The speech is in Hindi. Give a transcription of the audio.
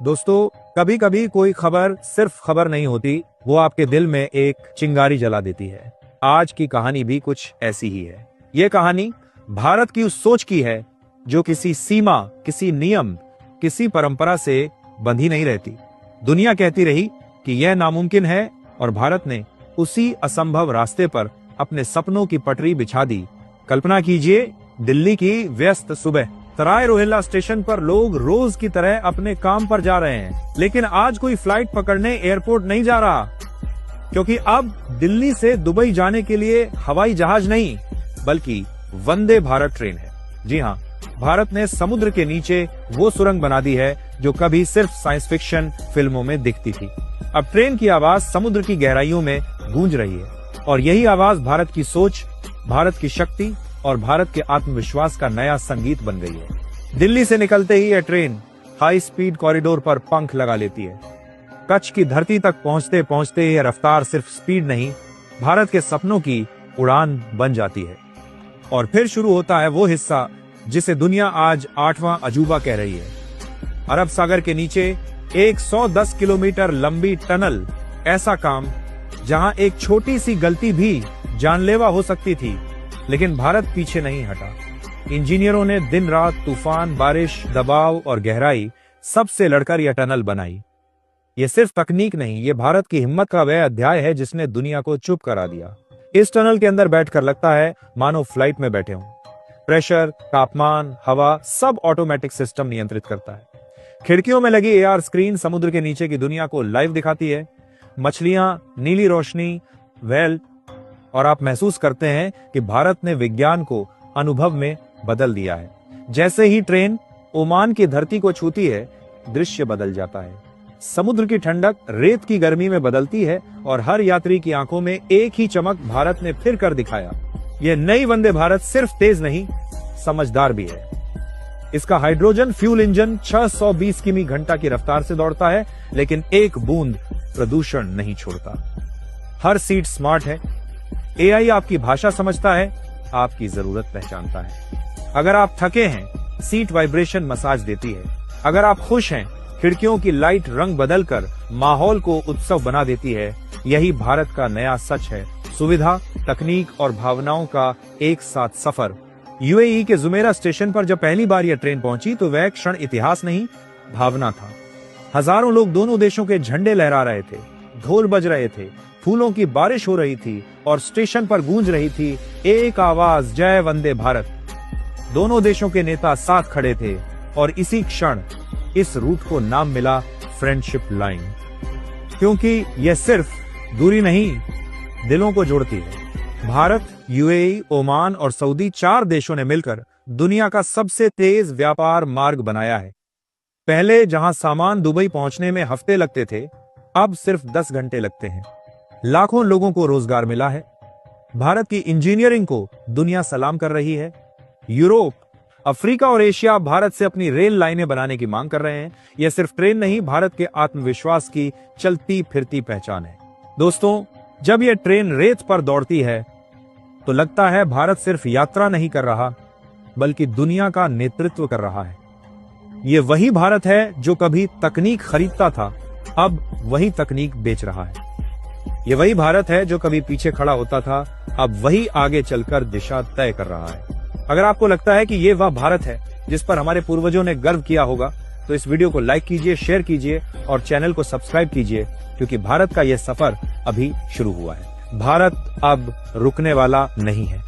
दोस्तों, कभी कभी कोई खबर सिर्फ खबर नहीं होती, वो आपके दिल में एक चिंगारी जला देती है। आज की कहानी भी कुछ ऐसी ही है। ये कहानी भारत की उस सोच की है जो किसी सीमा, किसी नियम, किसी परंपरा से बंधी नहीं रहती। दुनिया कहती रही कि यह नामुमकिन है और भारत ने उसी असंभव रास्ते पर अपने सपनों की पटरी बिछा दी। कल्पना कीजिए, दिल्ली की व्यस्त सुबह, सराय रोहिल्ला स्टेशन पर लोग रोज की तरह अपने काम पर जा रहे हैं, लेकिन आज कोई फ्लाइट पकड़ने एयरपोर्ट नहीं जा रहा, क्योंकि अब दिल्ली से दुबई जाने के लिए हवाई जहाज नहीं, बल्कि वंदे भारत ट्रेन है। जी हाँ, भारत ने समुद्र के नीचे वो सुरंग बना दी है जो कभी सिर्फ साइंस फिक्शन फिल्मों में दिखती थी। अब ट्रेन की आवाज समुद्र की गहराइयों में गूंज रही है, और यही आवाज भारत की सोच, भारत की शक्ति और भारत के आत्मविश्वास का नया संगीत बन गई है। दिल्ली से निकलते ही यह ट्रेन हाई स्पीड कॉरिडोर पर पंख लगा लेती है। कच्छ की धरती तक पहुंचते पहुंचते यह रफ्तार सिर्फ स्पीड नहीं, भारत के सपनों की उड़ान बन जाती है। और फिर शुरू होता है वो हिस्सा जिसे दुनिया आज 8वां अजूबा कह रही है। अरब सागर के नीचे 110 किलोमीटर लंबी टनल, ऐसा काम जहां एक छोटी सी गलती भी जानलेवा हो सकती थी, लेकिन भारत पीछे नहीं हटा। इंजीनियरों ने दिन रात, तूफान, बारिश, दबाव और गहराई सबसे लड़कर यह टनल बनाई। ये सिर्फ तकनीक नहीं, ये भारत की हिम्मत का वह अध्याय है जिसने दुनिया को चुप करा दिया। इस टनल के अंदर बैठकर लगता है मानो फ्लाइट में बैठे हों। प्रेशर, तापमान, हवा सब ऑटोमेटिक सिस्टम नियंत्रित करता है। खिड़कियों में लगी एआर स्क्रीन समुद्र के नीचे की दुनिया को लाइव दिखाती है। मछलियां, नीली रोशनी, व्हेल, और आप महसूस करते हैं कि भारत ने विज्ञान को अनुभव में बदल दिया है। जैसे ही ट्रेन ओमान की धरती को छूती है, दृश्य बदल जाता है। समुद्र की ठंडक रेत की गर्मी में बदलती है और हर यात्री की आंखों में एक ही चमक भारत ने फिर कर दिखाया। यह नई वंदे भारत सिर्फ तेज नहीं, समझदार भी है। इसका हाइड्रोजन फ्यूल इंजन 620 किमी घंटा की रफ्तार से दौड़ता है, लेकिन एक बूंद प्रदूषण नहीं छोड़ता। हर सीट स्मार्ट है। एआई आपकी भाषा समझता है, आपकी जरूरत पहचानता है। अगर आप थके हैं, सीट वाइब्रेशन मसाज देती है। अगर आप खुश हैं, खिड़कियों की लाइट रंग बदलकर माहौल को उत्सव बना देती है। यही भारत का नया सच है, सुविधा, तकनीक और भावनाओं का एक साथ सफर। यूएई के जुमेरा स्टेशन पर जब पहली बार यह ट्रेन पहुंची तो वह क्षण इतिहास नहीं, भावना था। हजारों लोग दोनों देशों के झंडे लहरा रहे थे, ढोल बज रहे थे, फूलों की बारिश हो रही थी और स्टेशन पर गूंज रही थी एक आवाज, जय वंदे भारत। दोनों देशों के नेता साथ खड़े थे और इसी क्षण इस रूट को नाम मिला फ्रेंडशिप लाइन, क्योंकि यह सिर्फ दूरी नहीं, दिलों को जोड़ती है। भारत, यूएई, ओमान और सऊदी 4 देशों ने मिलकर दुनिया का सबसे तेज व्यापार मार्ग बनाया है। पहले जहां सामान दुबई पहुंचने में हफ्ते लगते थे, अब सिर्फ 10 घंटे लगते हैं। लाखों लोगों को रोजगार मिला है। भारत की इंजीनियरिंग को दुनिया सलाम कर रही है। यूरोप, अफ्रीका और एशिया भारत से अपनी रेल लाइनें बनाने की मांग कर रहे हैं। यह सिर्फ ट्रेन नहीं, भारत के आत्मविश्वास की चलती फिरती पहचान है। दोस्तों, जब यह ट्रेन रेत पर दौड़ती है तो लगता है भारत सिर्फ यात्रा नहीं कर रहा, बल्कि दुनिया का नेतृत्व कर रहा है। यह वही भारत है जो कभी तकनीक खरीदता था, अब वही तकनीक बेच रहा है। ये वही भारत है जो कभी पीछे खड़ा होता था, अब वही आगे चलकर दिशा तय कर रहा है। अगर आपको लगता है कि ये वह भारत है जिस पर हमारे पूर्वजों ने गर्व किया होगा, तो इस वीडियो को लाइक कीजिए, शेयर कीजिए और चैनल को सब्सक्राइब कीजिए, क्योंकि भारत का यह सफर अभी शुरू हुआ है। भारत अब रुकने वाला नहीं है।